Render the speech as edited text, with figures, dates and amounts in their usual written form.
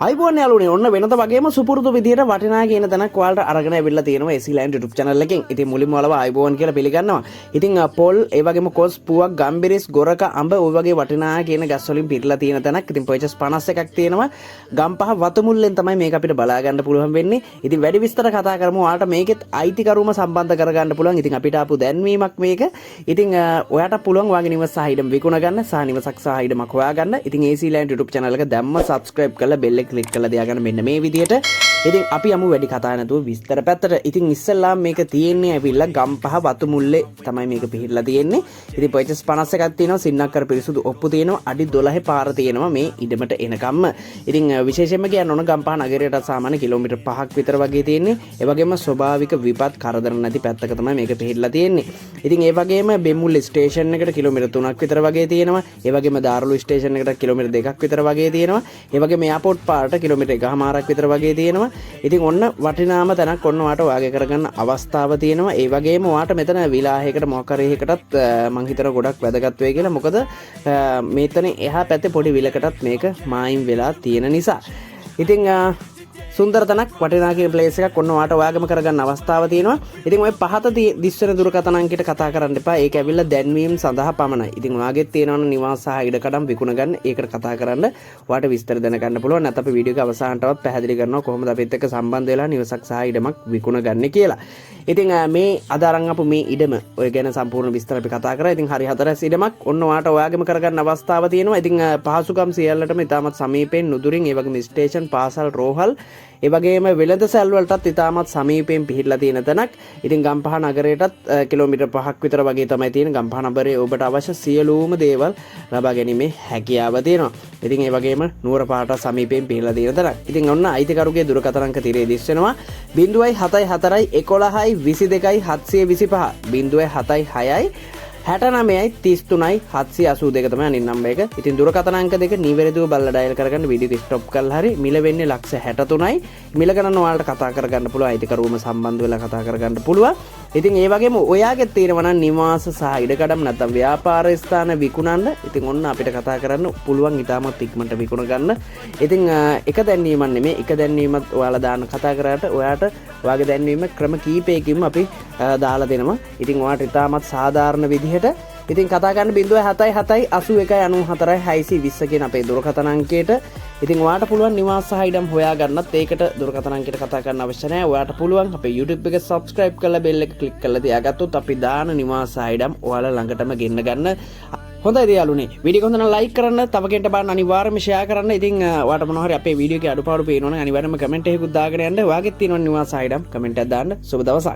අයිබෝන් යාළුවනේ ඔන්න වෙනත වගේම සුපුරුදු විදිහට වටිනා කියන තැනක් ඔයාලට අරගෙන ඇවිල්ලා තියෙනවා AC-Land YouTube channel එකෙන්. ඉතින් මුලින්ම ඔයාලව අයිබෝන් කියලා පිළිගන්නවා. ඉතින් පොල් ඒ වගේම කොස් පුවක් ගම්බිරිස් ගොරක අඹ ඔය වගේ වටිනා කියන ගස් වලින් පිරලා තියෙන තැනක්. ඉතින් පර්චේස් 51ක් තියෙනවා. ගම්පහ වතුමුල්ලෙන් තමයි මේක අපිට බලා ගන්න පුළුවන් වෙන්නේ. ඉතින් වැඩි විස්තර කතා කරමු. ඔයාලට මේකෙත් අයිතිකරුවම සම්බන්ධ කරගන්න පුළුවන්. ඉතින් අපිට ආපු දැන්වීමක් මේක. ඉතින් ඔයාට පුළුවන් වාගේ නිවස සහ ඉඩම විකුණ ගන්න සහ නිවසක් සහ ඉඩමක් හොයා ගන්න. ඉතින් AC-Land YouTube channel එක දැම්ම subscribe කරලා bell එක click කරලා තියාගන්න. මෙන්න මේ විදියට. ඉතින් අපි යමු වැඩි කතා නැතුව විස්තර පැත්තට. ඉතින් ඉස්සෙල්ලාම මේක තියෙන්නේ ඇවිල්ලා ගම්පහ වතුමුල්ලේ තමයි මේක පිහිටලා තියෙන්නේ. ඉතින් පර්චේස් 51ක් තියෙනවා. සින්නක්කර පිරිසුදු ඔප්පු තියෙනවා. අඩි 12 පාර තියෙනවා මේ ඉඩමට එනකම්ම. ඉතින් විශේෂයෙන්ම කියන්න ඕන ගම්පහ නගරයට සාමාන්‍ය කිලෝමීටර් 5ක් විතර වගේ තියෙන්නේ. ඒ වගේම ස්වභාවික විපත් කරදර නැති පැත්තක තමයි මේක පිහිටලා තියෙන්නේ. ඉතින් ඒ වගේම බෙමුල්ල ස්ටේෂන් එකට කිලෝමීටර් 3ක් විතර වගේ තියෙනවා. ඒ වගේම දාරුළු ස්ටේෂන් එකට කිලෝමීටර් 2ක් විතර වගේ තියෙනවා. ඒ වගේම එයාපෝට් පාරට කිලෝමීටර් 1.5ක් විතර වගේ තියෙනවා. ඉතින් ඔන්න වටිනාම තැනක් ඔන්න ඔයාට වාගේ කරගන්න අවස්ථාව තියෙනවා. ඒ වගේම ඔයාට මෙතන විලාහයකට මොකක් හරි එකකටත් මං හිතන ගොඩක් වැදගත් වෙයි කියලා. මොකද මෙතන එහා පැත්තේ පොඩි විලකටත් මේක මායිම් වෙලා තියෙන නිසා. ඉතින් සුන්දර තැනක් වටිනා කියන ප්ලේස් එකක් ඔන්න ඔයාට ඔයාගම කරගන්න අවස්ථාව තියෙනවා. ඉතින් ඔය පහත දිස්වන දුරකථන අංකයට කතා කරන්න එපා. ඒක ඇවිල්ලා දැන්වීම සඳහා පමණයි. ඉතින් ඔයාගෙත් තියෙනවනේ නිවාස සහ ඉඩකඩම් විකුණ ගන්න. ඒකට කතා කරන්න ඔයාට විස්තර දැනගන්න පුළුවන්. නැත්නම් අපි වීඩියෝ එක අවසානටවත් පැහැදිලි කරනවා කොහොමද අපිත් එක්ක සම්බන්ධ වෙලා නිවසක් සහ ඉඩමක් විකුණ ගන්න කියලා. ඉතින් මේ අද අරන් ආපු මේ ඉඩම ඔය ගැන සම්පූර්ණ විස්තර අපි කතා කරා. ඉතින් හරි 4 ඉඩමක් ඔන්න ඔයාට ඔයාගෙම කරගන්න අවස්ථාව තියෙනවා. ඉතින් පහසුකම් සියල්ලටම ඉතාමත් සමීපයෙන් නුදුරින් ඒ වගේම ස්ටේෂන් පාසල් රෝහල් ඒ වගේම වෙළඳ සැල් වලටත් ඉතාමත් සමීපයෙන් පිහිටලා තියෙන තැනක්. ඉතින් ගම්පහ නගරයටත් කිලෝමීටර් 5ක් විතර වගේ තමයි තියෙන. ගම්පහ නගරයේ ඔබට අවශ්‍ය සියලුම දේවල් ලබා ගැනීමේ හැකියාව තියෙනවා. ඉතින් ඒ වගේම නුවර පාට සමීපයෙන් පිහිටලා තියෙන තැනක්. ඉතින් ඔන්න අයිතිකරුගේ දුරකථන අංක තිරේ දිස් වෙනවා 074 11 22 725 076 69යි 33යි 782 තමයි අනිත් නම්බර එක. ඉතින් දුරකථන අංක දෙක නිවැරදිව බලලා ඩයල් කරගන්න. වීඩියෝ එක ස්ටොප් කරලා හරි මිල වෙන්නේ ලක්ෂ 63යි. මිල ගණන ඔයාලට කතා කරගන්න පුළුවන්. අයිතිකරුවම සම්බන්ධ වෙලා කතා කරගන්න පුළුවන්. ඉතින් ඒ වගේම ඔයාගෙත් තියෙනවා නම් නිවාස සහ ඉඩකඩම් නැත්නම් ව්‍යාපාර ස්ථාන විකුණන්න. ඉතින් ඔන්න අපිට කතා කරන්න පුළුවන් ඉතාමත් ඉක්මනට විකුණ ගන්න. ඉතින් එක දැන්වීමක් නෙමෙයි එක දැන්වීමත් ඔයාලා දාන්න කතා කරාට ඔයාට ඔයාගේ දැන්වීම ක්‍රම කීපයකින්ම අපි දාලා දෙනවා. ඉතින් ඔයාට ඉතාමත් සාධාරණ විදිහට ඉතින් කතා ගන්න 077 81 94 620 කියන අපේ දුරකථන අංකයට. ඉතින් ඔයාට පුළුවන් නිවාස සහ ඉඩම් හොයා ගන්නත් ඒකට දුරකථන අංකයට කතා කරන්න අවශ්‍ය නැහැ. ඔයාට පුළුවන් අපේ YouTube එක subscribe කරලා bell එක click කරලා තියාගත්තොත් අපි දාන නිවාස සහ ඉඩම් ඔයාලා ළඟටම ගෙන්න ගන්න. හොඳයි යාළුවනේ. වීඩියෝ එක හොඳ නම් like කරන්න, තව කෙනෙක්ට බලන්න අනිවාර්යයෙන්ම share කරන්න. ඉතින් ඔයාට මොනවා හරි අපේ වීඩියෝ එකේ අඩුපාඩු පේනවනම් අනිවාර්යයෙන්ම comment එකකුත් දාගෙන යන්න. ඔයාගෙත් තියෙන නිවාස සහ ඉඩම් comment එකක් දාන්න. සුබ දවසක්.